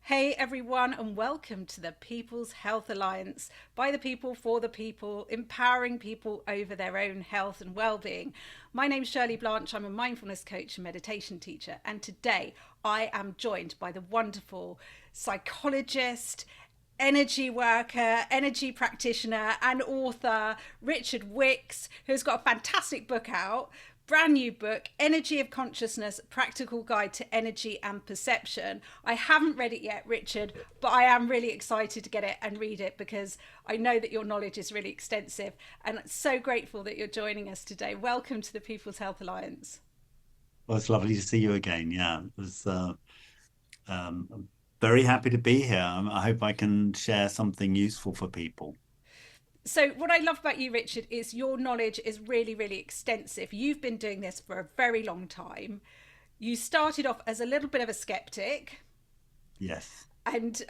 Hey everyone, and welcome to the People's Health Alliance, by the people, for the people, empowering people over their own health and well-being. My name's Shirley Blanche. I'm a mindfulness coach and meditation teacher, and today I am joined by the wonderful psychologist, energy worker, energy practitioner, and author Richard Wickes, who's got a fantastic book out, brand new book, Energy of Consciousness, Practical Guide to Energy and Perception. I haven't read it yet, Richard, but I am really excited to get it and read it because I know that your knowledge is really extensive, and I'm so grateful that you're joining us today. Welcome to the People's Health Alliance. Well, it's lovely to see you again. Yeah, it was I'm very happy to be here. I hope I can share something useful for people. So, what I love about you, Richard, is your knowledge is really, really extensive. You've been doing this for a very long time. You started off as a little bit of a skeptic, Yes. and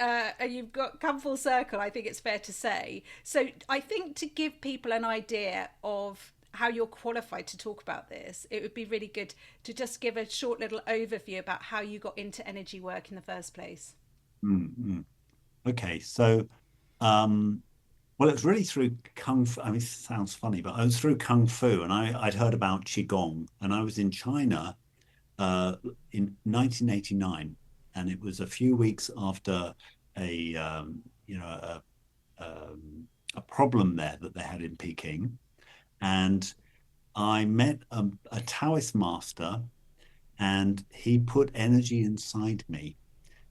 you've got come full circle. I think it's fair to say. So, I think to give people an idea of how you're qualified to talk about this, it would be really good to just give a short little overview about how you got into energy work in the first place. Mm. Okay. So, um, well, it's really through Kung Fu. I mean, it sounds funny, but I was through Kung Fu, and I'd heard about Qigong, and I was in China uh, in 1989, and it was a few weeks after a you know a problem there that they had in Peking, and I met a Taoist master, and he put energy inside me.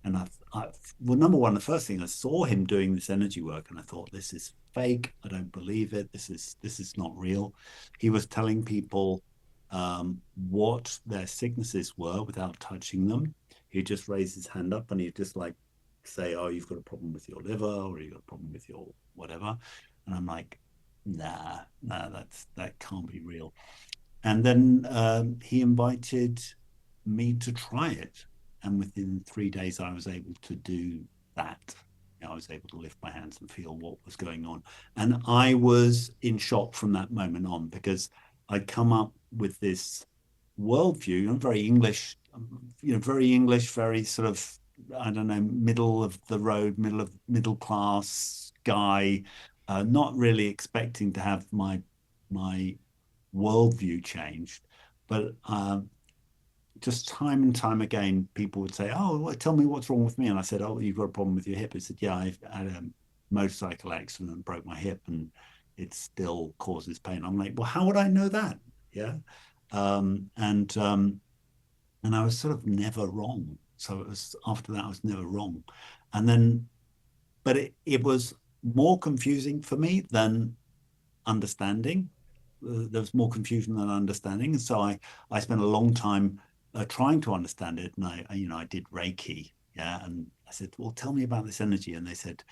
And well, number one, the first thing I saw him doing this energy work, and I thought, this is fake. I don't believe it. This is not real. He was telling people what their sicknesses were without touching them. He'd just raise his hand up and he'd just like say, "Oh, you've got a problem with your liver, or you've got a problem with your whatever." And I'm like, nah, that can't be real. And then he invited me to try it. And within 3 days, I was able to do that. I was able to lift my hands and feel what was going on. And I was in shock from that moment on because I'd come up with this worldview, very English, very English, very sort of, I don't know, middle of the road, middle class guy, not really expecting to have my worldview changed. But just time and time again, people would say, "Oh, well, tell me what's wrong with me." And I said, "Oh, you've got a problem with your hip." He said, "Yeah, I've had a motorcycle accident and broke my hip, and it still causes pain." I'm like, "Well, how would I know that?" Yeah, um, and um, and I was sort of never wrong. So it was after that, I was never wrong, and then, but it was more confusing for me than understanding. There was more confusion than understanding, and so I spent a long time trying to understand it. And I did Reiki, yeah. And I said, "Well, tell me about this energy," and they said,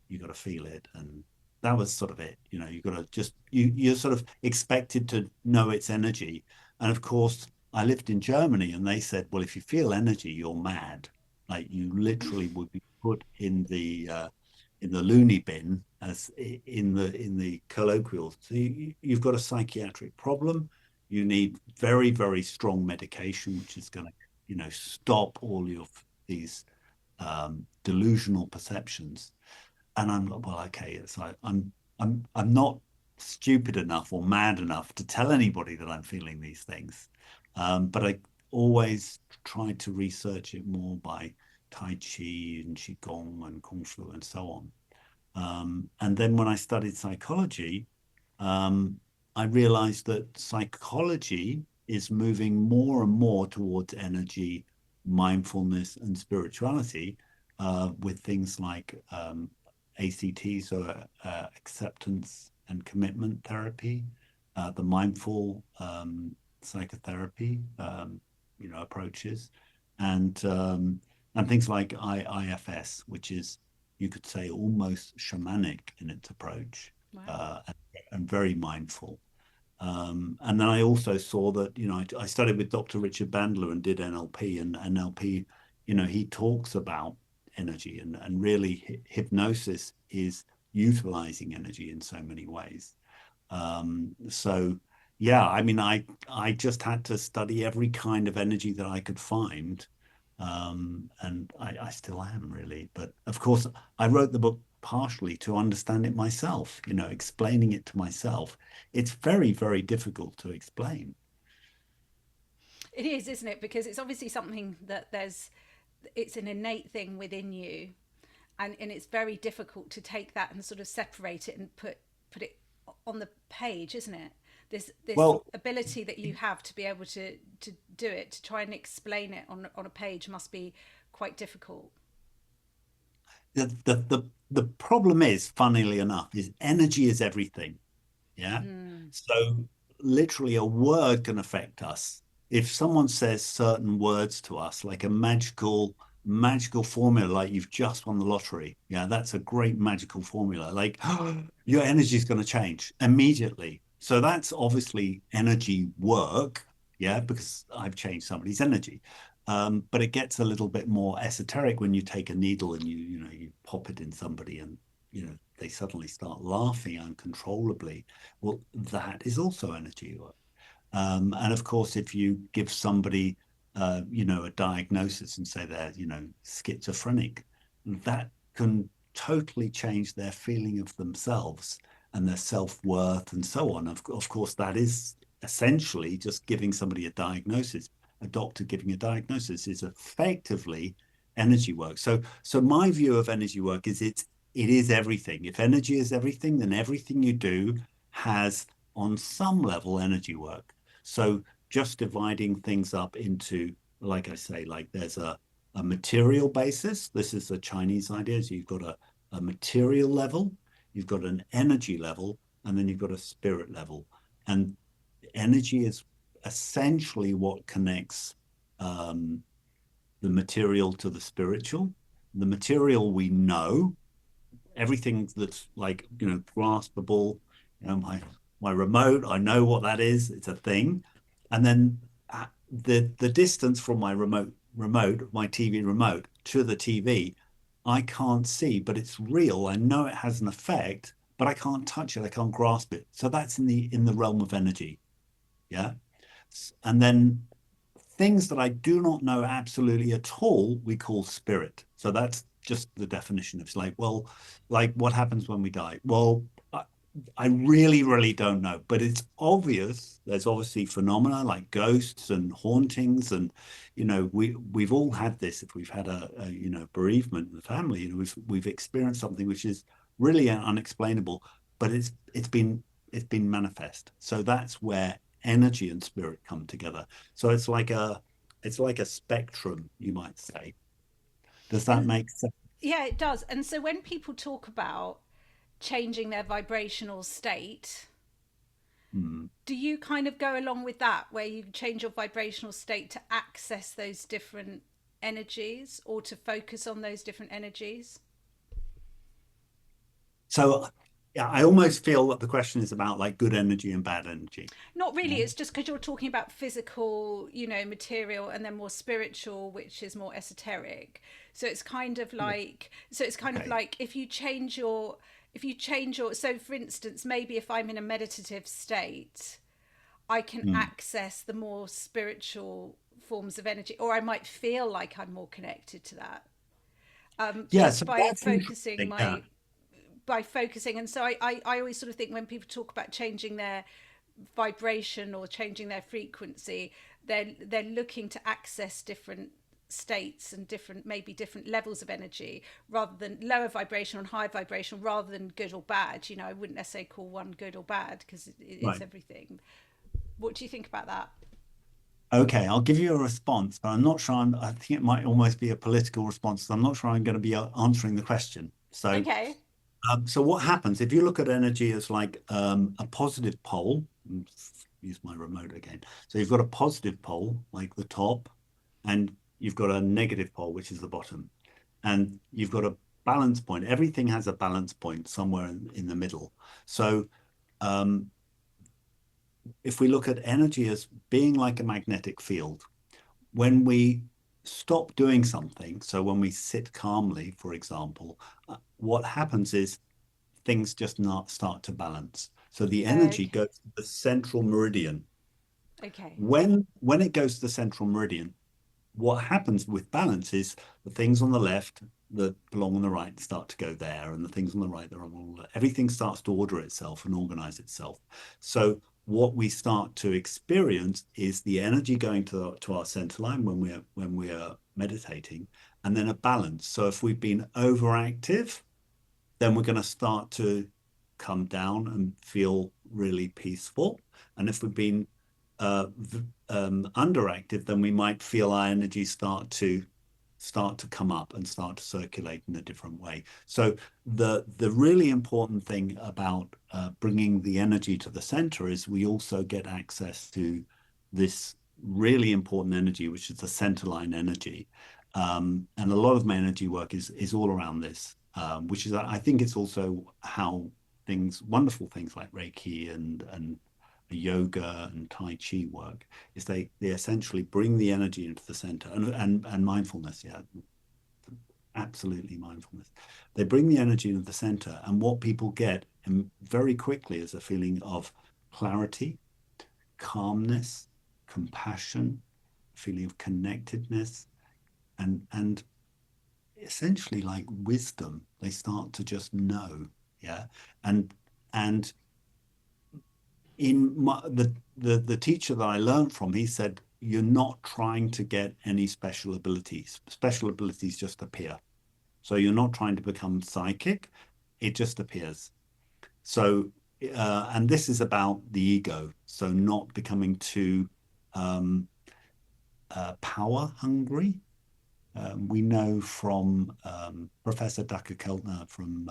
"You got to feel it." And that was sort of it. You got to just you're sort of expected to know its energy. And of course, I lived in Germany, and they said, "Well, if you feel energy, you're mad. Like you literally would be put in the loony bin, as in the colloquial. So you've got a psychiatric problem. You need very, very strong medication, which is going to, stop all of these delusional perceptions." And I'm like, well, okay, it's like I'm not stupid enough or mad enough to tell anybody that I'm feeling these things. But I always tried to research it more by Tai Chi and Qigong and Kung Fu and so on. And then when I studied psychology, um, I realized that psychology is moving more and more towards energy, mindfulness, and spirituality with things like ACT, so acceptance and commitment therapy, the mindful psychotherapy, approaches, and and things like IFS, which is, you could say, almost shamanic in its approach, Wow. uh, and very mindful. And then I also saw that, I studied with Dr. Richard Bandler and did NLP, and NLP, he talks about energy, and really hypnosis is utilizing energy in so many ways. So yeah, I mean, I just had to study every kind of energy that I could find, And I still am really. But of course, I wrote the book partially to understand it myself, explaining it to myself. It's very, very difficult to explain. It is, isn't it? Because it's obviously something that it's an innate thing within you, and it's very difficult to take that and sort of separate it and put it on the page, isn't it? This Well, ability that you have to be able to do it, to try and explain it on a page, must be quite difficult. the problem is, funnily enough, is energy is everything. Yeah. Mm. So literally a word can affect us. If someone says certain words to us, like a magical formula, like you've just won the lottery. Yeah, that's a great magical formula. Like your energy is going to change immediately. So that's obviously energy work. Yeah, because I've changed somebody's energy. But it gets a little bit more esoteric when you take a needle and you pop it in somebody and they suddenly start laughing uncontrollably. Well, that is also energy work. And of course, if you give somebody, a diagnosis and say they're, schizophrenic, that can totally change their feeling of themselves and their self-worth and so on. Of course, that is essentially just giving somebody a diagnosis. A doctor giving a diagnosis is effectively energy work. So my view of energy work is it is everything. If energy is everything, then everything you do has on some level energy work. So just dividing things up into, like I say, like there's a material basis. This is the Chinese idea. So you've got a material level, you've got an energy level, and then you've got a spirit level. And energy is essentially what connects the material to the spiritual. The material we know, everything that's like graspable, my remote, I know what that is, it's a thing. And then the distance from my remote, my TV remote to the TV, I can't see, but it's real. I know it has an effect, but I can't touch it, I can't grasp it. So that's in the realm of energy. Yeah. And then things that I do not know absolutely at all, we call spirit. So that's just the definition. It's like, well, like what happens when we die? Well, I really, really don't know, but it's obvious. There's obviously phenomena like ghosts and hauntings, and we've all had this. If we've had a bereavement in the family, we've experienced something which is really unexplainable, but it's been manifest. So that's where energy and spirit come together. So it's like a spectrum, you might say. Does that And make sense? yeah, it does. And so when people talk about changing their vibrational state, Hmm. do you kind of go along with that, where you change your vibrational state to access those different energies or to focus on those different energies? So yeah, I almost feel that the question is about like good energy and bad energy. Not really, Yeah. it's just because you're talking about physical, material, and then more spiritual, which is more esoteric. So it's kind of Yeah. like, Okay. if you change your so for instance, maybe if I'm in a meditative state, I can Hmm. access the more spiritual forms of energy, or I might feel like I'm more connected to that, Yeah, just so by that's focusing interesting. Yeah. my by focusing. And so I always sort of think when people talk about changing their vibration or changing their frequency, they're looking to access different states and maybe different levels of energy, rather than lower vibration and high vibration, rather than good or bad. I wouldn't necessarily call one good or bad, because it's Right. everything. What do you think about that? Okay, I'll give you a response, but I'm not sure I think it might almost be a political response. So I'm not sure I'm going to be answering the question. Okay. So what happens if you look at energy as like a positive pole? Use my remote again. So you've got a positive pole, like the top, and you've got a negative pole, which is the bottom, and you've got a balance point. Everything has a balance point somewhere in the middle. So um, if we look at energy as being like a magnetic field, when we stop doing something, so when we sit calmly, for example, what happens is things just not start to balance. So the energy Okay. goes to the central meridian. Okay. When it goes to the central meridian, what happens with balance is the things on the left that belong on the right start to go there, and the things on the right that are on the left. Everything starts to order itself and organize itself. So what we start to experience is the energy going to our center line when we're meditating, and then a balance. So if we've been overactive, then we're going to start to come down and feel really peaceful. And if we've been underactive, then we might feel our energy start to come up and start to circulate in a different way. So the really important thing about bringing the energy to the center is we also get access to this really important energy, which is the center line energy. And a lot of my energy work is all around this, which is, I think it's also how wonderful things like Reiki and yoga and Tai Chi work, is they essentially bring the energy into the center, and mindfulness, yeah, absolutely mindfulness. They bring the energy into the center, and what people get very quickly is a feeling of clarity, calmness, compassion, feeling of connectedness, and essentially like wisdom. They start to just know, yeah, and in the teacher that I learned from, he said, you're not trying to get any special abilities. Special abilities just appear. So you're not trying to become psychic. It just appears. So, and this is about the ego. So not becoming too power hungry. We know from Professor Ducker Keltner from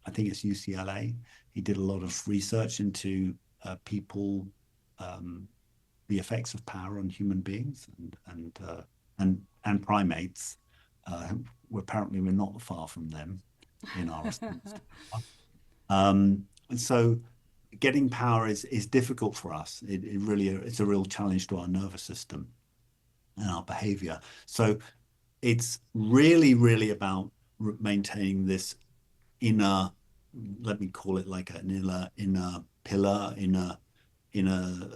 I think it's UCLA. He did a lot of research into people, the effects of power on human beings and primates. Apparently, we're not far from them in our response to power. So getting power is difficult for us. It really it's a real challenge to our nervous system and our behavior. So it's really about maintaining this inner, let me call it like an inner pillar, inner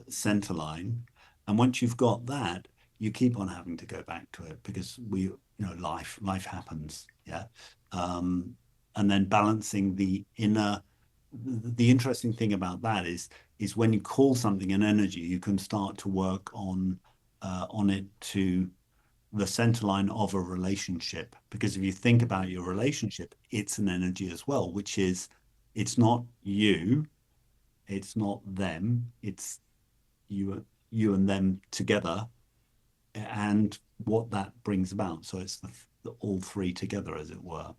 center line. And once you've got that, you keep on having to go back to it because life happens, yeah. And then balancing the inner. The interesting thing about that is when you call something an energy, you can start to work on it to the center line of a relationship. Because if you think about your relationship, it's an energy as well, which is, it's not you, it's not them, it's you and them together, and what that brings about. So it's all three together, as it were.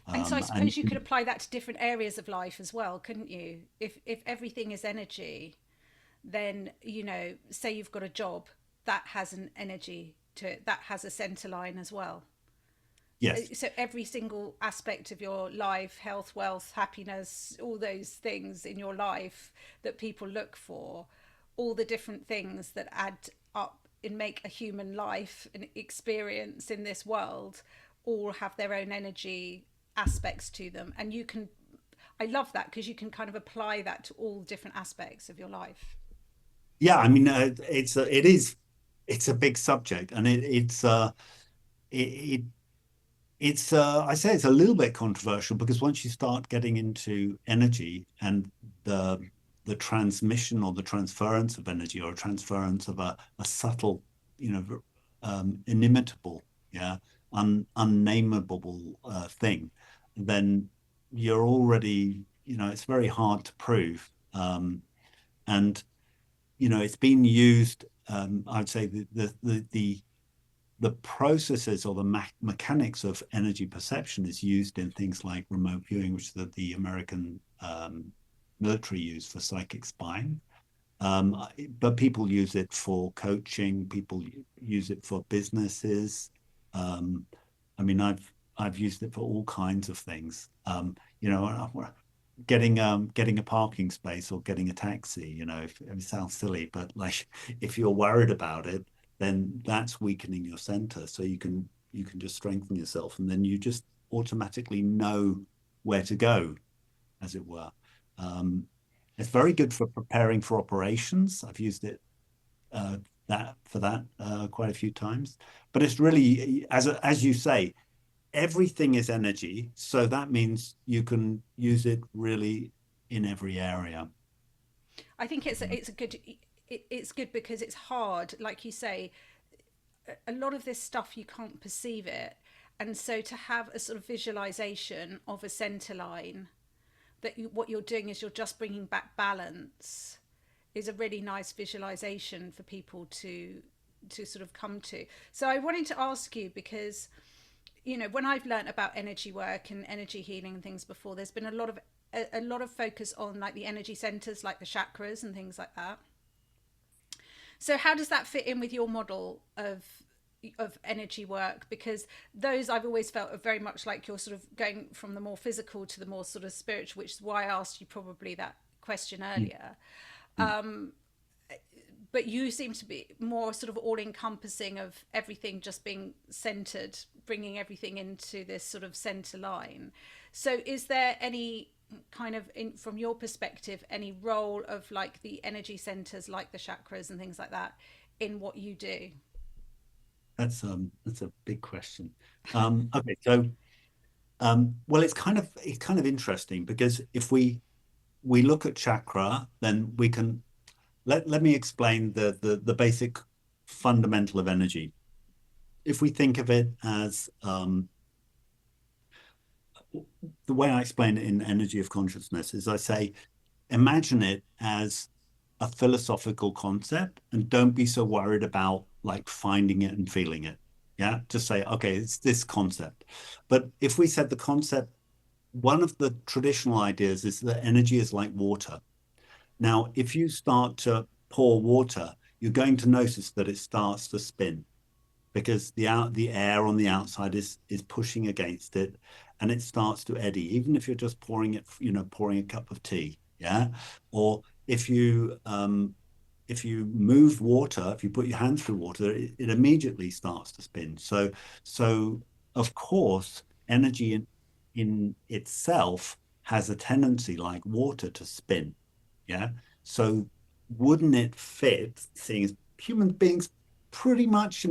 And so I And suppose you could apply that to different areas of life as well, couldn't you? If everything is energy, then, say you've got a job that has an energy to it, that has a center line as well. yes, So every single aspect of your life, health, wealth, happiness, all those things in your life that people look for, all the different things that add up and make a human life an experience in this world, all have their own energy aspects to them. And I love that because you can kind of apply that to all different aspects of your life. yeah, I mean, it's a big subject, and it it's I say it's a little bit controversial because once you start getting into energy and the transmission or the transference of energy, or a transference of a subtle, inimitable, yeah, unnameable thing, then you're already, it's very hard to prove. And it's been used. I'd say the processes or the mechanics of energy perception is used in things like remote viewing, which the American military use for psychic spying. But people use it for coaching. People use it for businesses. Um, I mean, I've used it for all kinds of things. Getting a parking space or getting a taxi. It sounds silly, but like if you're worried about it, then that's weakening your center. So you can just strengthen yourself, and then you just automatically know where to go, as it were. Um, it's very good for preparing for operations. I've used it quite a few times. But it's really, as you say, everything is energy, so that means you can use it really in every area. I think it's a good it's good because it's hard, like you say. A lot of this stuff you can't perceive it, and so to have a sort of visualization of a center line that what you're doing is you're just bringing back balance is a really nice visualization for people to sort of come to. So I wanted to ask you, because when I've learned about energy work and energy healing and things before, there's been a lot of focus on like the energy centers, like the chakras and things like that. So how does that fit in with your model of energy work? Because those I've always felt are very much like you're sort of going from the more physical to the more sort of spiritual, which is why I asked you probably that question earlier. Mm. But you seem to be more sort of all encompassing of everything just being centered, bringing everything into this sort of center line. So is there any kind of, from your perspective, any role of like the energy centers, like the chakras and things like that, in what you do? That's a big question. Okay, so well, it's kind of interesting because if we look at chakra, then we can let me explain the basic fundamental of energy. If we think of it as the way I explain it in Energy of Consciousness is I say, imagine it as a philosophical concept and don't be so worried about like finding it and feeling it. Yeah, just say, okay, it's this concept. But if we said the concept, one of the traditional ideas is that energy is like water. Now, if you start to pour water, you're going to notice that it starts to spin because the air on the outside is pushing against it, and it starts to eddy. Even if you're just pouring a cup of tea, yeah, or if you move water, if you put your hand through water, it immediately starts to spin. So of course, energy in itself has a tendency, like water, to spin. Yeah. So wouldn't it fit, seeing as human beings pretty much,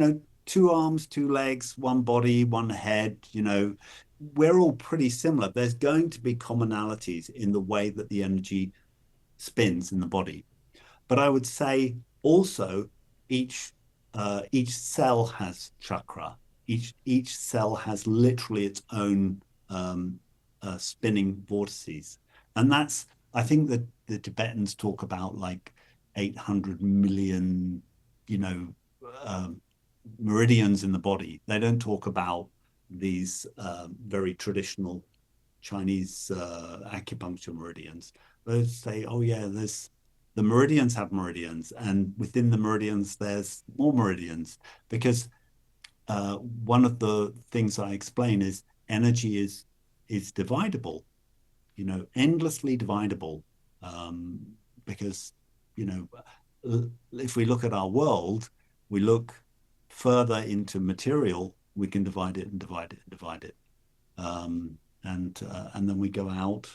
two arms, two legs, one body, one head, we're all pretty similar. There's going to be commonalities in the way that the energy spins in the body. But I would say also each cell has chakra. Each cell has literally its own spinning vortices, and that's I think that the Tibetans talk about like 800 million, you know, um, meridians in the body. They don't talk about these very traditional Chinese acupuncture meridians. They say, oh yeah, there's the meridians have meridians, and within the meridians there's more meridians because one of the things I explain is energy is dividable, endlessly dividable, um, because you know if we look at our world, we look further into material, we can divide it and divide it and divide it, and then we go out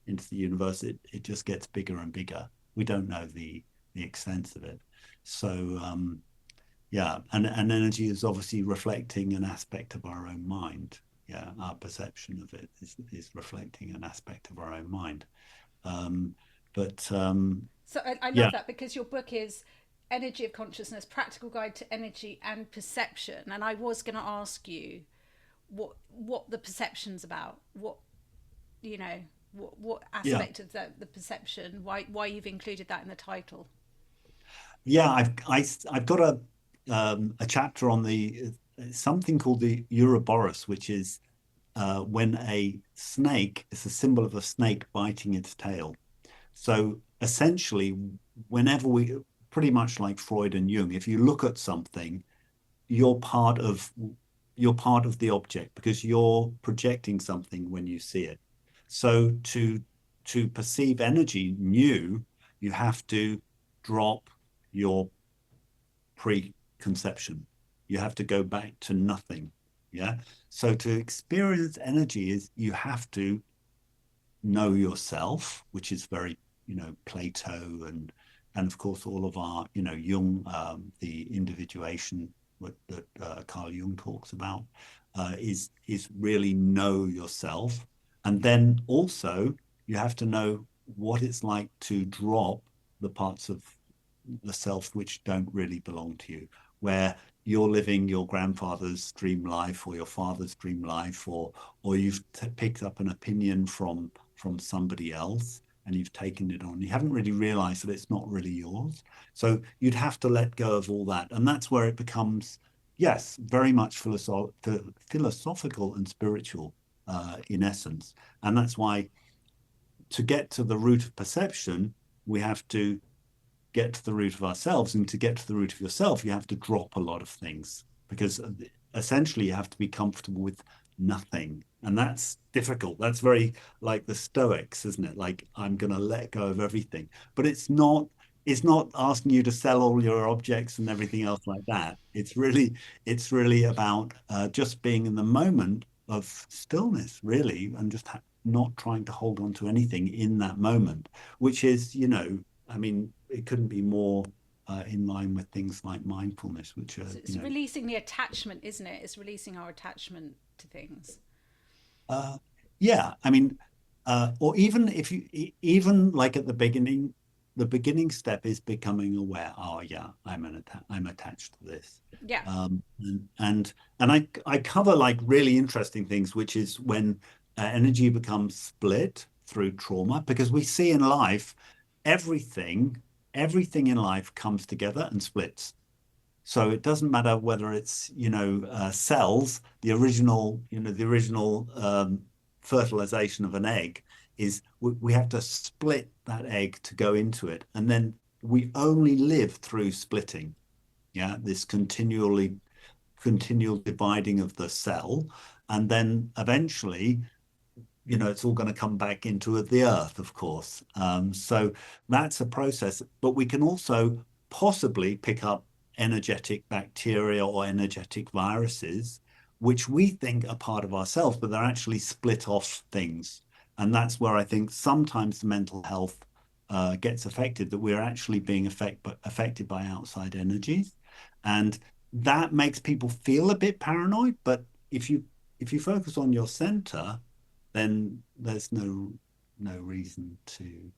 into the universe. It just gets bigger and bigger. We don't know the extent of it. So yeah, and energy is obviously reflecting an aspect of our own mind. Yeah, our perception of it is reflecting an aspect of our own mind. Um, but So I yeah, love that, because your book is Energy of Consciousness, Practical Guide to Energy and Perception. And I was going to ask you what the perception's about. What yeah, aspect of the perception, why you've included that in the title. yeah. I've got a chapter on the something called the Ouroboros, which is when a snake is a symbol of a snake biting its tail. So essentially, whenever pretty much like Freud and Jung, if you look at something, you're part of you're part of the object because you're projecting something when you see it. So to perceive energy new, you have to drop your preconception. You have to go back to nothing. Yeah. So to experience energy is you have to know yourself, which is very, Plato and of course all of our, Jung, the individuation that Carl Jung talks about, is really know yourself. And then also you have to know what it's like to drop the parts of the self which don't really belong to you, where you're living your grandfather's dream life or your father's dream life, or you've picked up an opinion from somebody else and you've taken it on. You haven't really realized that it's not really yours. So you'd have to let go of all that. And that's where it becomes, yes, very much philosophical and spiritual in essence. And that's why to get to the root of perception, we have to get to the root of ourselves. And to get to the root of yourself, you have to drop a lot of things, because essentially you have to be comfortable with nothing. And that's difficult. That's very like the Stoics, isn't it? Like, I'm going to let go of everything. But it's not asking you to sell all your objects and everything else like that. It's really about just being in the moment of stillness, really, and just not trying to hold on to anything in that moment, which is, I mean, it couldn't be more in line with things like mindfulness, which are, it's releasing the attachment, isn't it? It's releasing our attachment to things. Yeah, I mean, or even if you, even like at the beginning step is becoming aware. Oh yeah, I'm attached to this. Yeah. And I cover like really interesting things, which is when energy becomes split through trauma, because we see in life everything in life comes together and splits. So it doesn't matter whether it's, cells, the original fertilization of an egg is we have to split that egg to go into it. And then we only live through splitting. Yeah, this continual dividing of the cell. And then eventually, it's all going to come back into the earth, of course. So that's a process. But we can also possibly pick up energetic bacteria or energetic viruses, which we think are part of ourselves, but they're actually split off things. And that's where I think sometimes the mental health gets affected, that we're actually being affected by outside energies. And that makes people feel a bit paranoid. But if you focus on your center, then there's no reason to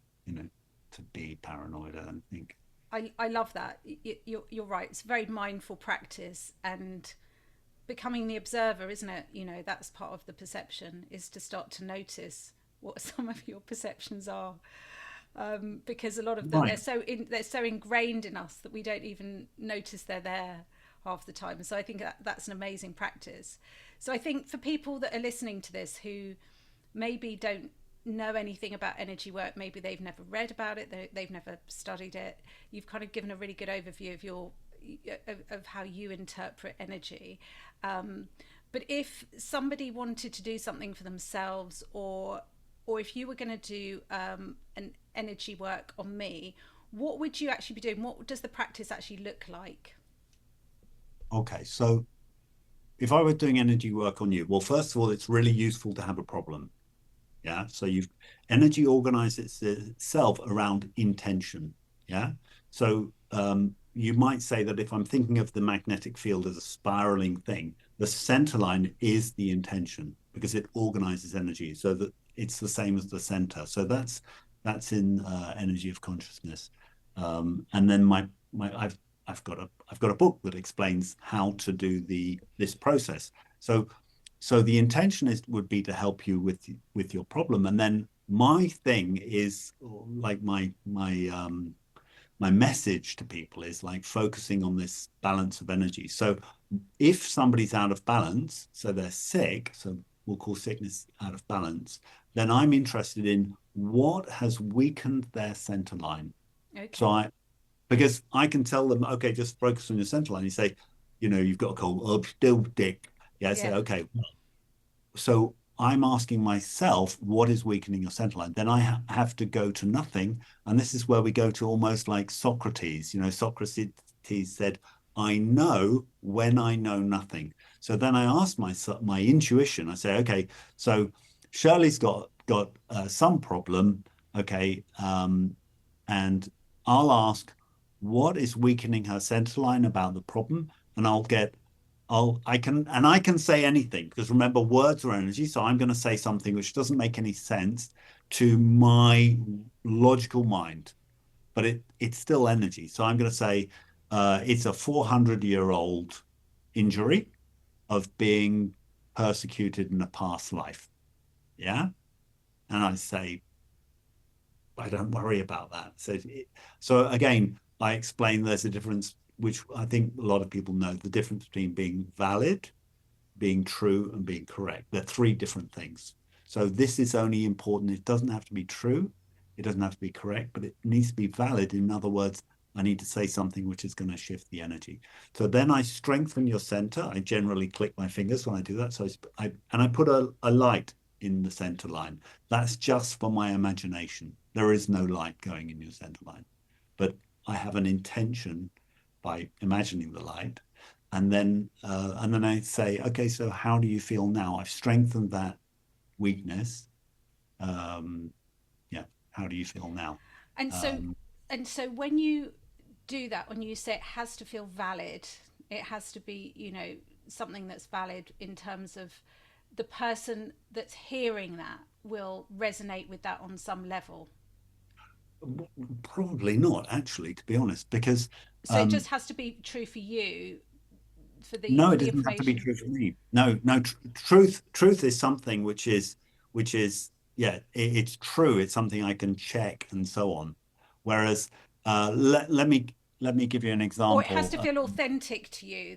be paranoid, I don't think. I love that. You're right. It's a very mindful practice, and becoming the observer, isn't it? That's part of the perception, is to start to notice what some of your perceptions are, because a lot of them, Right. they're so ingrained in us that we don't even notice they're there half the time. So I think that's an amazing practice. So I think for people that are listening to this who maybe don't know anything about energy work, maybe they've never read about it, they've never studied it, you've kind of given a really good overview of how you interpret energy. But if somebody wanted to do something for themselves, or if you were going to do an energy work on me, what would you actually be doing? What does the practice actually look like? Okay, so if I were doing energy work on you, well, first of all, it's really useful to have a problem. Yeah. So energy organizes itself around intention. Yeah. So you might say that if I'm thinking of the magnetic field as a spiraling thing, the center line is the intention, because it organizes energy so that it's the same as the center. So that's in energy of consciousness. And then I've got a book that explains how to do this process. So the intention would be to help you with your problem, and then my thing is like my message to people is like focusing on this balance of energy. So if somebody's out of balance, so they're sick, so we'll call sickness out of balance, then I'm interested in what has weakened their center line. Okay. So because I can tell them, okay, just focus on your center line. You say, you've got a cold, oh, still dick. Yeah, I say, okay. So I'm asking myself, what is weakening your center line? Then I have to go to nothing. And this is where we go to almost like Socrates. Socrates said, I know when I know nothing. So then I ask my intuition. I say, okay, so Shirley's got some problem. Okay. And I'll ask, what is weakening her center line about the problem? And I can say anything because remember, words are energy. So I'm going to say something which doesn't make any sense to my logical mind, but it's still energy. So I'm going to say it's a 400-year-old injury of being persecuted in a past life. Yeah. And I say, I don't worry about that. So again, I explain there's a difference, which I think a lot of people know, the difference between being valid, being true, and being correct. They're three different things. So this is only important. It doesn't have to be true. It doesn't have to be correct, but it needs to be valid. In other words, I need to say something which is going to shift the energy. So then I strengthen your center. I generally click my fingers when I do that. So I put a light in the center line. That's just for my imagination. There is no light going in your center line, but I have an intention by imagining the light. And then I say, okay, so how do you feel now? I've strengthened that weakness. Yeah, how do you feel now? And so, Um, and so when you do that, when you say it has to feel valid, it has to be, something that's valid in terms of the person that's hearing that will resonate with that on some level. Probably not, actually, to be honest, because So it um, just has to be true for you, for no, it the doesn't have to be information. true for me. No, no, truth is something which is yeah, it's true. It's something I can check and so on. Whereas let me give you an Or it has example. to feel authentic to you,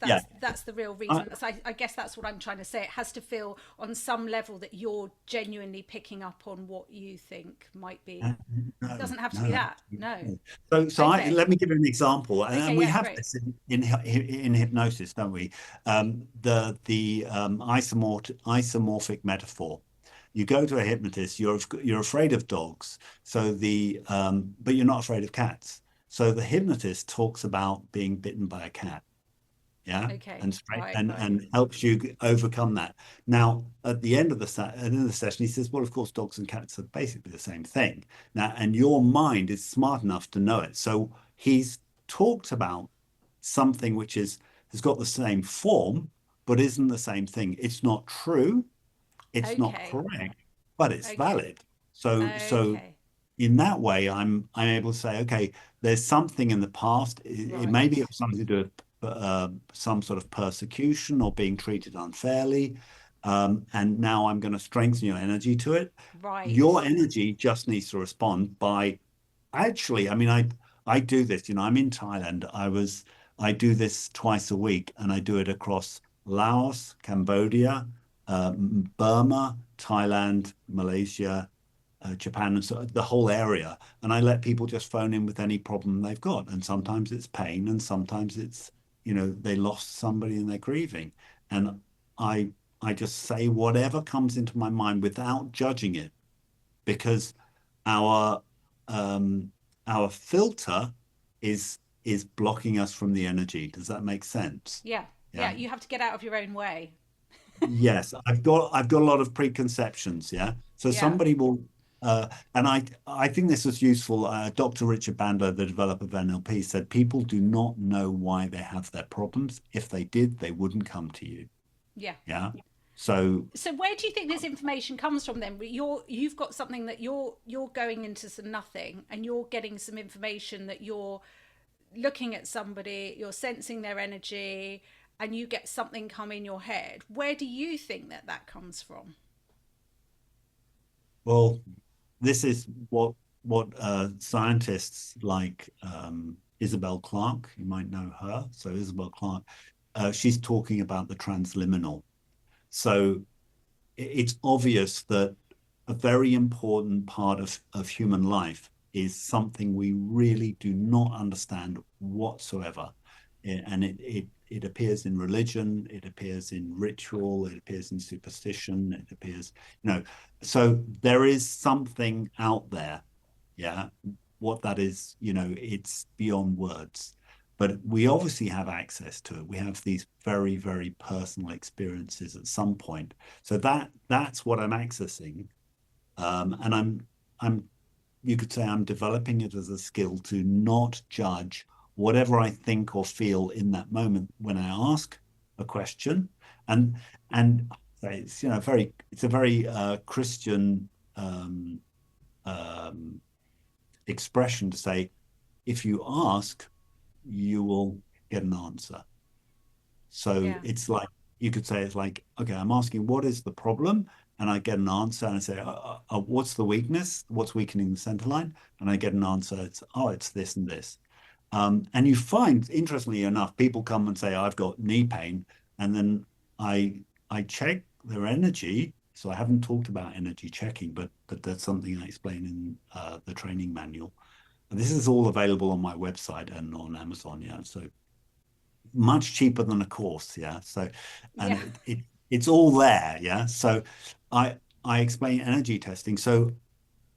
Yeah, that's the real I, reason. So I guess that's what I'm trying to say. It has to feel on some level that you're genuinely picking up on what you think might be. It no, doesn't have to be no. that. No. So Okay. let me give you an example, and Okay, we yeah, have great. this in hypnosis, don't we? The isomorphic metaphor. You go to a hypnotist. You're afraid of dogs, but you're not afraid of cats. So the hypnotist talks about being bitten by a cat, yeah, Okay. and straight Right, right. and helps you overcome that. Now, at the end of the session, he says, "Well, of course, dogs and cats are basically the same thing." Now, and your mind is smart enough to know it. So he's talked about something which has got the same form, but isn't the same thing. It's not true, it's not Okay. correct, but it's Okay. valid. So Okay. in that way, I'm able to say, okay, there's something in the past. It Right. maybe it was something to do with some sort of persecution or being treated unfairly, and now I'm going to strengthen your energy to it. Your Right. energy just needs to respond by actually. I mean, I do this. I'm in Thailand. I do this twice a week, and I do it across Laos, Cambodia, Burma, Thailand, Malaysia, Japan, and so the whole area. And I let people just phone in with any problem they've got. And sometimes it's pain, and sometimes it's, they lost somebody and they're grieving. And I I just say whatever comes into my mind without judging it, because our um our filter is blocking us from the energy. Does that make sense? Yeah. Yeah. Yeah. You have to get out of your own way. Yes, I've got a lot of preconceptions, yeah. So Yeah. somebody will and I think this was useful. Dr. Richard Bandler, the developer of NLP, said people do not know why they have their problems. If they did, they wouldn't come to you. Yeah. Yeah. So So where do you think this information comes from then? You've got something that you're going into some nothing and you're getting some information that you're looking at somebody, you're sensing their energy, and you get something come in your head. Where do you think that comes from? well, this is what scientists like Isabel Clarke, you might know her. So Isabel Clarke, she's talking about the transliminal. So it's obvious that a very important part of human life is something we really do not understand whatsoever. And it appears in religion, it appears in ritual, it appears in superstition, it appears, so there is something out there. Yeah. What that is, it's beyond words. But we obviously have access to it. We have these very, very personal experiences at some point. So that's what I'm accessing. And I'm you could say I'm developing it as a skill to not judge whatever I think or feel in that moment when I ask a question. And it's it's a very Christian um, expression to say, if you ask, you will get an answer. So Yeah. it's like, you could say, it's like, okay, I'm asking what is the problem, and I get an answer, and I say, what's the weakness? What's weakening the center line? And I get an answer. It's this and this. And you find, interestingly enough, people come and say, I've got knee pain, and then I check their energy. So I haven't talked about energy checking, but that's something I explain in the training manual. And this is all available on my website and on Amazon. Yeah, so much cheaper than a course. Yeah, so and Yeah. it's all there. Yeah, so I I explain energy testing. So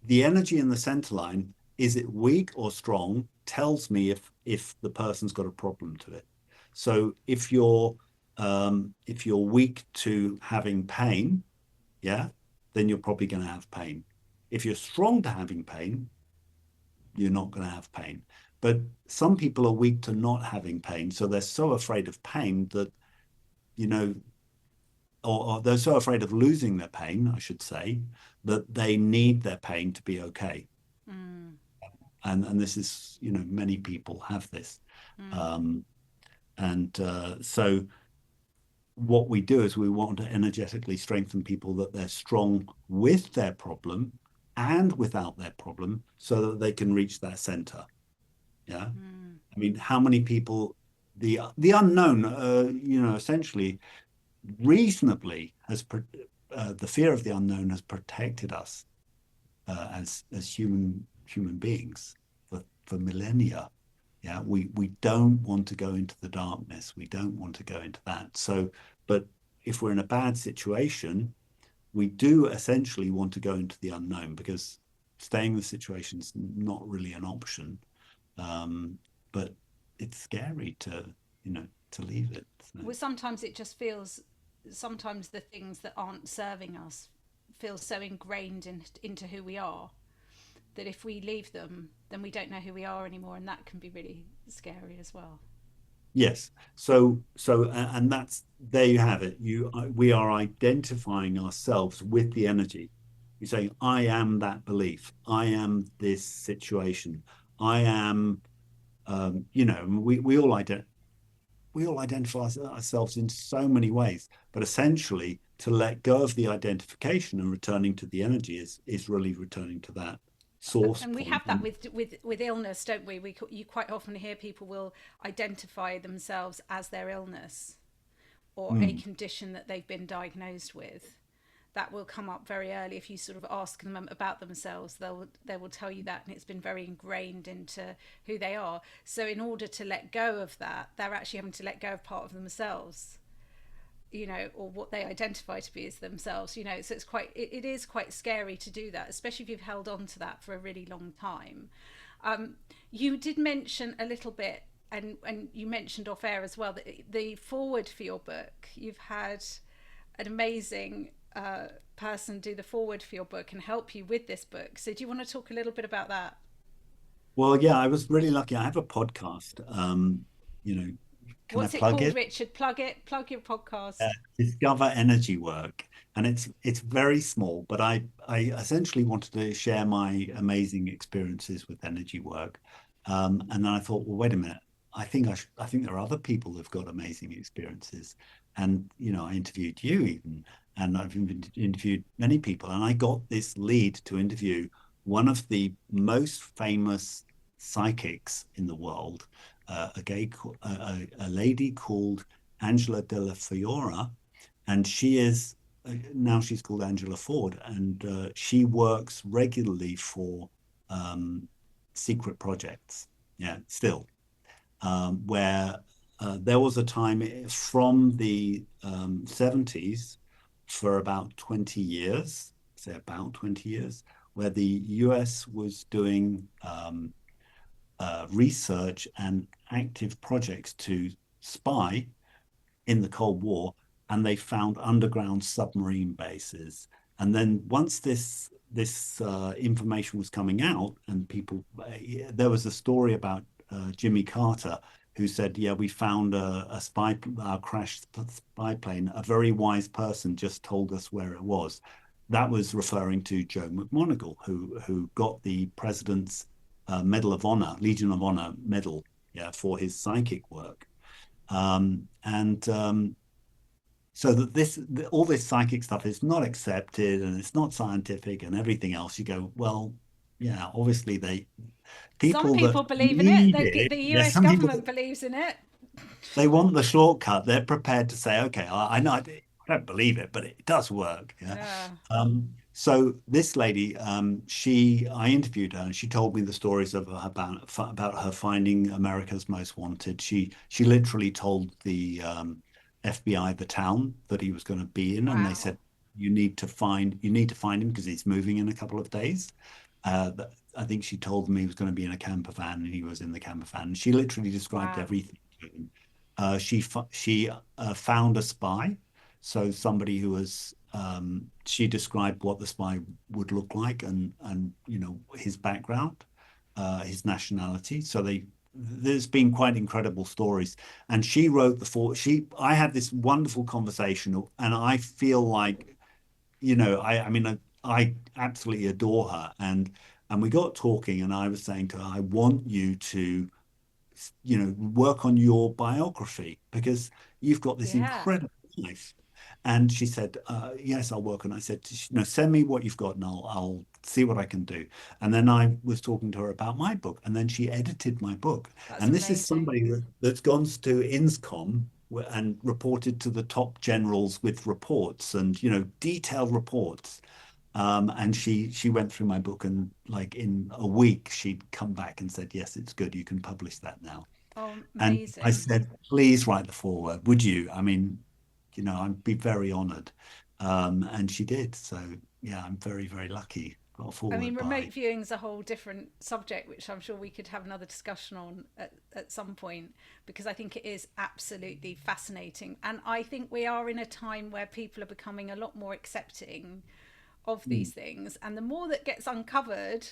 the energy in the center line, is it weak or strong, tells me if the person's got a problem to it. So if you're weak to having pain, yeah, then you're probably going to have pain. If you're strong to having pain, you're not going to have pain. But some people are weak to not having pain, so they're so afraid of pain that, you know, or they're so afraid of losing their pain, I should say, that they need their pain to be okay. Mm, And this is, many people have this. mm, Um, and so what we do is we want to energetically strengthen people that they're strong with their problem and without their problem so that they can reach their center. Yeah. mm, I mean, how many people, the unknown, essentially reasonably the fear of the unknown has protected us as human beings for millennia. Yeah, we don't want to go into the darkness. We don't want to go into that. So, but if we're in a bad situation, we do essentially want to go into the unknown because staying in the situation is not really an option. But it's scary to leave it. So. well, sometimes it just feels, sometimes the things that aren't serving us feel so ingrained into who we are that if we leave them, then we don't know who we are anymore, and that can be really scary as well. Yes. And that's, there you have it. We are identifying ourselves with the energy. You're saying, I am that belief. I am this situation. I am, we all identify ourselves in so many ways, but essentially to let go of the identification and returning to the energy is really returning to that source And we point. have that with illness, don't we? You quite often hear people will identify themselves as their illness or a Mm, condition that they've been diagnosed with. That will come up very early if you sort of ask them about themselves. They will tell you that, and it's been very ingrained into who they are. So in order to let go of that, they're actually having to let go of part of themselves, or what they identify to be as themselves, so it is quite scary to do that, especially if you've held on to that for a really long time. You did mention a little bit, and you mentioned off air as well, that the forward for your book, you've had an amazing person do the forward for your book and help you with this book. So do you want to talk a little bit about that? well, yeah, I was really lucky. I have a podcast. You know, can I What's it plug called, it? Richard? Plug your uh, podcast. Discover energy work, and it's very small, but I essentially wanted to share my amazing experiences with energy work, and then I thought, well, wait a minute, I think there are other people who've got amazing experiences, and I interviewed you even, and I've interviewed many people, and I got this lead to interview one of the most famous psychics in the world, a lady called Angela Della Fiora, and she is now she's called Angela Ford, and she works regularly for um, secret projects. Yeah, still, where there was a time from the 70s for about 20 years, say about 20 years, where the US was doing research and active projects to spy in the Cold War, and they found underground submarine bases And then once this information was coming out, and people, there was a story about Jimmy Carter, who said, "Yeah, we found a spy, our crashed spy plane. A very wise person just told us where it was." That was referring to Joe McMoneagle, who got the president's Medal of Honor, Legion of Honor medal, yeah, for his psychic work. And so that all this psychic stuff is not accepted and it's not scientific and everything else. You go, well, yeah, obviously Some people that people believe in it. need it, The there's US some people government that believes in it. they want the shortcut. They're prepared to say, okay, I know I don't believe it, but it does work. Yeah. Yeah. So this lady, I interviewed her, and she told me the stories of about her finding America's Most Wanted. She literally told the FBI the town that he was going to be in, and they Wow. said you need to find him because he's moving in a couple of days. I think she told them he was going to be in a camper van, and he was in the camper van. And she literally described Wow. everything to him. She found a spy, so somebody who was she described what the spy would look like, and his background, his nationality. So there's been quite incredible stories, and she wrote I had this wonderful conversation, and I feel like I mean I absolutely adore her, and we got talking, and I was saying to her, I want you to work on your biography because you've got this Yeah. incredible life. And she said, yes, I'll work on it. I said, no, send me what you've got and I'll see what I can do. And then I was talking to her about my book, and then she edited my book. That's And this is amazing. somebody that's gone to INSCOM and reported to the top generals with reports and, detailed reports. And she went through my book, and like in a week, she'd come back and said, yes, it's good. You can publish that now. Oh, And I amazing. said, please write the foreword, would you? I mean, I'd be very honored. And she did. So yeah, I'm very, very lucky. Got a I mean, foreword remote by. viewing is a whole different subject, which I'm sure we could have another discussion on at some point, because I think it is absolutely fascinating. And I think we are in a time where people are becoming a lot more accepting of Mm, these things. And the more that gets uncovered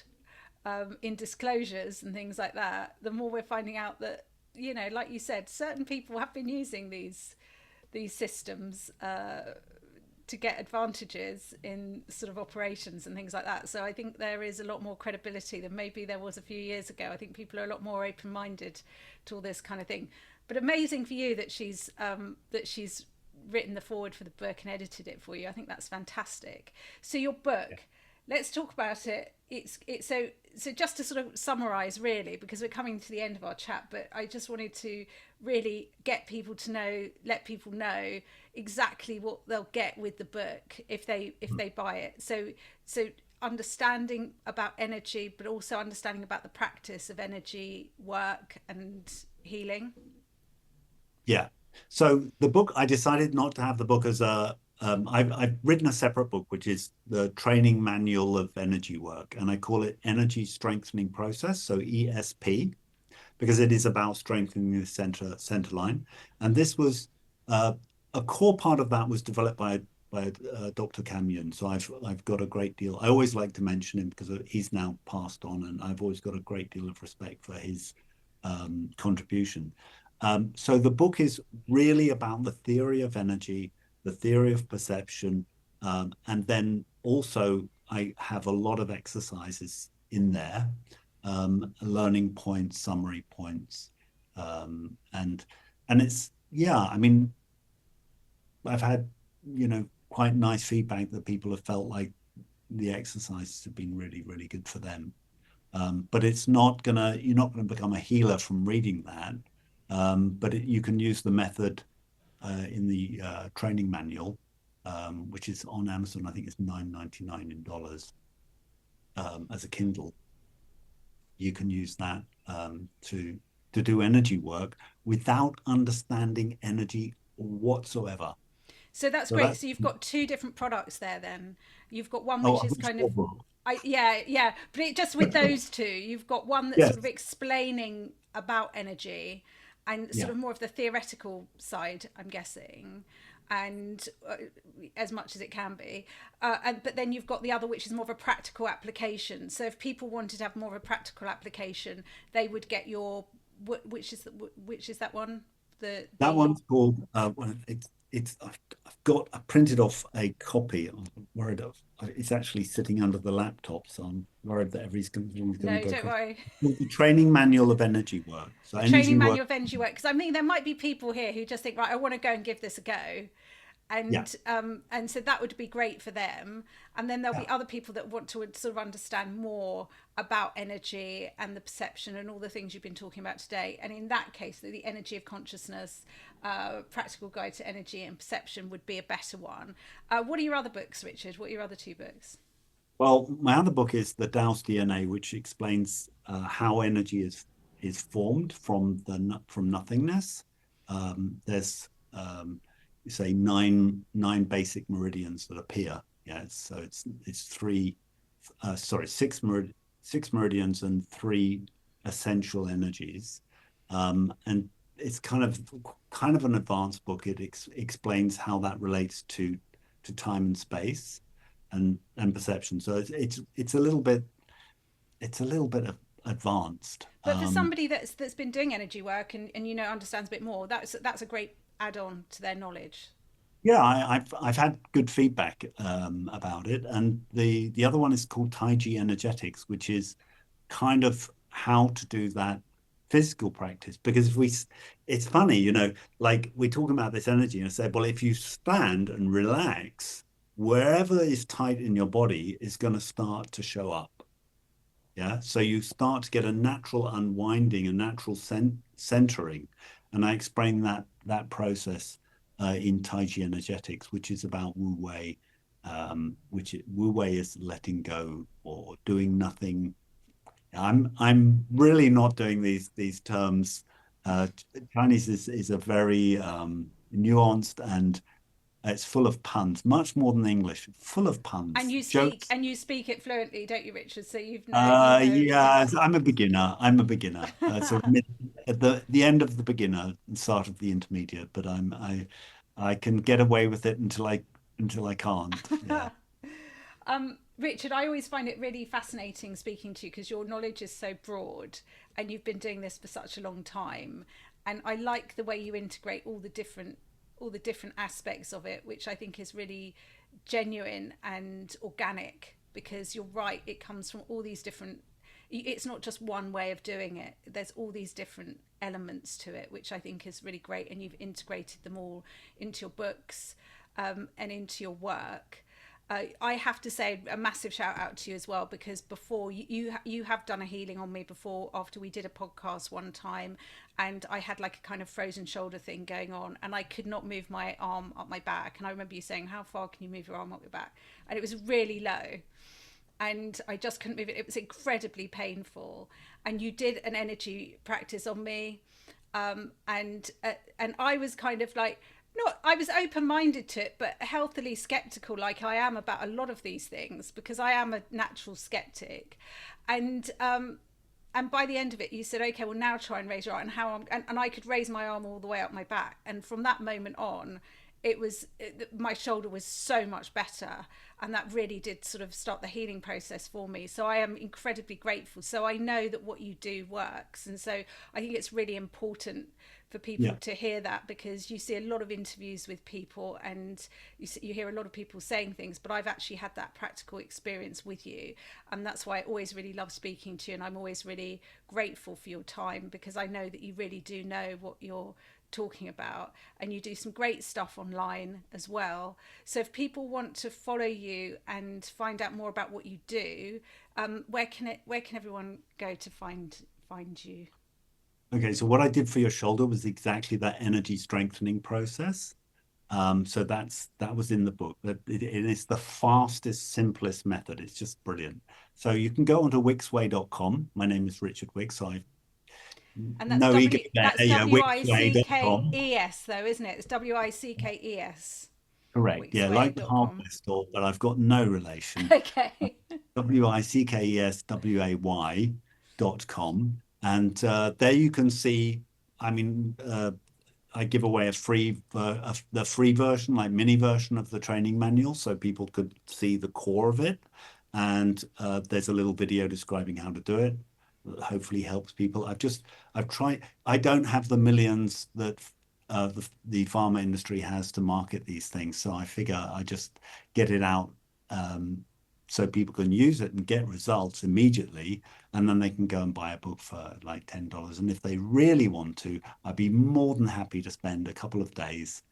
in disclosures and things like that, the more we're finding out that, like you said, certain people have been using these systems to get advantages in sort of operations and things like that. So I think there is a lot more credibility than maybe there was a few years ago. I think people are a lot more open-minded to all this kind of thing. But amazing for you that she's written the forward for the book and edited it for you. I think that's fantastic. So your yeah. book, let's talk about it. It's so just to sort of summarize really, because we're coming to the end of our chat, but I just wanted to really get people to know, let people know exactly what they'll get with the book if they buy it. So understanding about energy, but also understanding about the practice of energy work and healing. Yeah. So the book, I decided not to have the book as I've written a separate book, which is the training manual of energy work, and I call it Energy Strengthening Process, so ESP, because it is about strengthening the center line. And this was uh, a core part of that was developed by Dr. Kamyun. So I've got a great deal. I always like to mention him because he's now passed on, and I've always got a great deal of respect for his contribution. So the book is really about the theory of energy, the theory of perception, and then also I have a lot of exercises in there, learning points, summary points, and it's yeah. I mean, I've had quite nice feedback that people have felt like the exercises have been really, really good for them. But you're not gonna become a healer from reading that. But you can use the method in the training manual, which is on Amazon. I think it's $9.99 in dollars as a Kindle. You can use that to do energy work without understanding energy whatsoever. So that's So great. that So you've got two different products there then. You've got one oh, which I've is got kind of four books. yeah, but just with those two, you've got one that's sort of Yes, explaining about energy and sort yeah, of more of the theoretical side, I'm guessing. and as much as it can be. But then you've got the other, which is more of a practical application. So if people wanted to have more of a practical application, they would get your, which is that one? That one's called, well, I printed off a copy. I'm worried it's actually sitting under the laptop, so I'm worried that everything's going to No, go don't across. worry. The training manual of energy work. So The energy training work. manual of energy work. Because I mean, there might be people here who just think, right, I want to go and give this a go. Yeah. And so that would be great for them. And then there'll Yeah. be other people that want to sort of understand more about energy and the perception and all the things you've been talking about today. And in that case, the energy of consciousness, practical guide to energy and perception would be a better one. What are your other books, Richard? What are your other two books? Well, my other book is the Daoist DNA, which explains how energy is formed from nothingness. There's say nine basic meridians that appear. Yeah, so it's six meridians and three essential energies, and it's kind of an advanced book. It explains how that relates to time and space and perception. So it's a little bit advanced. But for somebody that's been doing energy work and understands a bit more, that's a great add-on to their knowledge. Yeah, I've had good feedback about it, and the other one is called Taiji Energetics, which is kind of how to do that physical practice. Because it's funny, like we're talking about this energy, and I say, well, if you stand and relax, wherever is tight in your body is going to start to show up. Yeah, so you start to get a natural unwinding, a natural centering, and I explain that process in Taiji Energetics, which is about Wu Wei, Wu Wei is letting go or doing nothing. I'm really not doing these terms. Chinese is a very nuanced, and it's full of puns, much more than English. Full of puns, jokes. And you speak it fluently, don't you, Richard? So you know. Yeah, I'm a beginner. I'm a beginner. At the end of the beginner and start of the intermediate, but I can get away with it until I can't. Yeah. Richard, I always find it really fascinating speaking to you because your knowledge is so broad and you've been doing this for such a long time. And I like the way you integrate all the different aspects of it, which I think is really genuine and organic, because you're right, it comes from all these different, it's not just one way of doing it, there's all these different elements to it, which I think is really great, and you've integrated them all into your books and into your work. I have to say a massive shout out to you as well, because before you have done a healing on me before, after we did a podcast one time, and I had like a kind of frozen shoulder thing going on, and I could not move my arm up my back. And I remember you saying, how far can you move your arm up your back? And it was really low, and I just couldn't move it. It was incredibly painful. And you did an energy practice on me, and I was kind of like, not, I was open-minded to it, but healthily skeptical, like I am about a lot of these things, because I am a natural skeptic. And by the end of it, you said, okay, well, now try and raise your arm. And I could raise my arm all the way up my back. And from that moment on, my shoulder was so much better, and that really did sort of start the healing process for me. So I am incredibly grateful. So I know that what you do works, and so I think it's really important for people to hear that, because you see a lot of interviews with people and you hear a lot of people saying things, but I've actually had that practical experience with you, and that's why I always really love speaking to you, and I'm always really grateful for your time, because I know that you really do know what you're talking about, and you do some great stuff online as well. So if people want to follow you and find out more about what you do, where can everyone go to find you? Okay, so what I did for your shoulder was exactly that energy strengthening process. So that was in the book. That it is the fastest, simplest method. It's just brilliant. So you can go onto wicksway.com. My name is Richard Wickes. So And no ego there. that's Yeah, wicksway.com. Wickes though, isn't it? It's Wickes. Correct. Yeah, like the hardware store, but I've got no relation. Okay. wickesway.com. And there you can see, I mean, I give away the free version, like mini version of the training manual, so people could see the core of it. And there's a little video describing how to do it that hopefully helps people. I've tried. I don't have the millions that the pharma industry has to market these things, so I figure I just get it out so people can use it and get results immediately, and then they can go and buy a book for like $10. And if they really want to, I'd be more than happy to spend a couple of days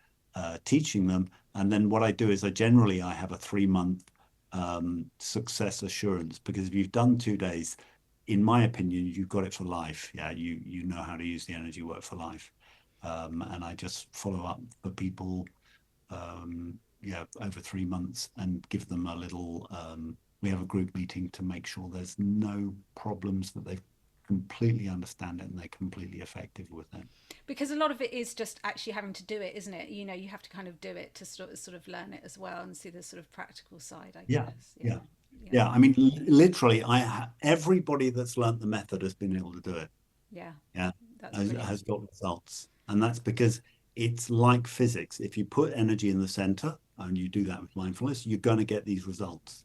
teaching them. And then what I do is I have a 3 month success assurance, because if you've done 2 days, in my opinion, you've got it for life. Yeah, you know how to use the energy work for life. And I just follow up for people yeah, over 3 months and give them a little we have a group meeting to make sure there's no problems, that they completely understand it and they're completely effective with it. Because a lot of it is just actually having to do it, isn't it? You know, you have to kind of do it to sort of learn it as well and see the sort of practical side, I Yeah, guess. Yeah. yeah, Yeah. yeah. I mean, literally, everybody that's learnt the method has been able to do it. Yeah. Yeah, That's brilliant. has got results, and that's because it's like physics. If you put energy in the center and you do that with mindfulness, you're going to get these results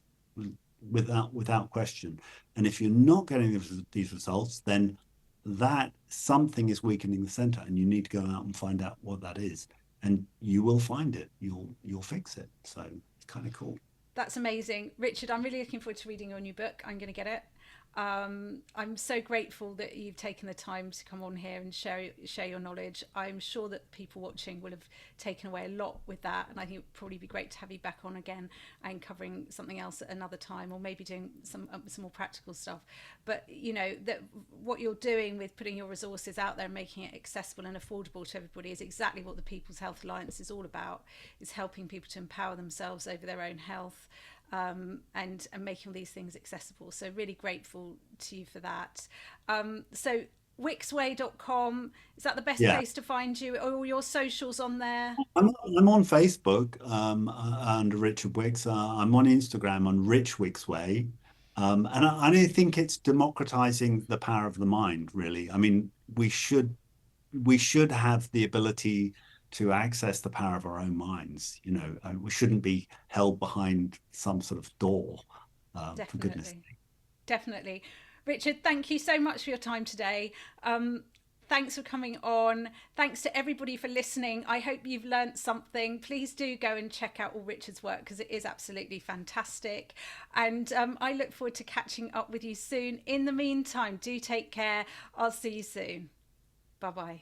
without question. And if you're not getting these results, then that something is weakening the center, and you need to go out and find out what that is, and you will find it. You'll fix it. So it's kind of cool. That's amazing. Richard, I'm really looking forward to reading your new book. I'm going to get it. I'm so grateful that you've taken the time to come on here and share your knowledge. I'm sure that people watching will have taken away a lot with that, and I think it would probably be great to have you back on again and covering something else at another time, or maybe doing some more practical stuff. But you know that what you're doing with putting your resources out there and making it accessible and affordable to everybody is exactly what the People's Health Alliance is all about. Is helping people to empower themselves over their own health. And making all these things accessible. So really grateful to you for that. So wicksway.com, is that the best Yeah. place to find you? Are all your socials on there? I'm on Facebook under Richard Wicks. I'm on Instagram on Rich Wicks Way. And I think it's democratizing the power of the mind, really. I mean, we should have the ability to access the power of our own minds. You know, we shouldn't be held behind some sort of door, for goodness Definitely. sake. Definitely. Richard, thank you so much for your time today. Thanks for coming on. Thanks to everybody for listening. I hope you've learnt something. Please do go and check out all Richard's work, because it is absolutely fantastic. And I look forward to catching up with you soon. In the meantime, do take care. I'll see you soon. Bye bye.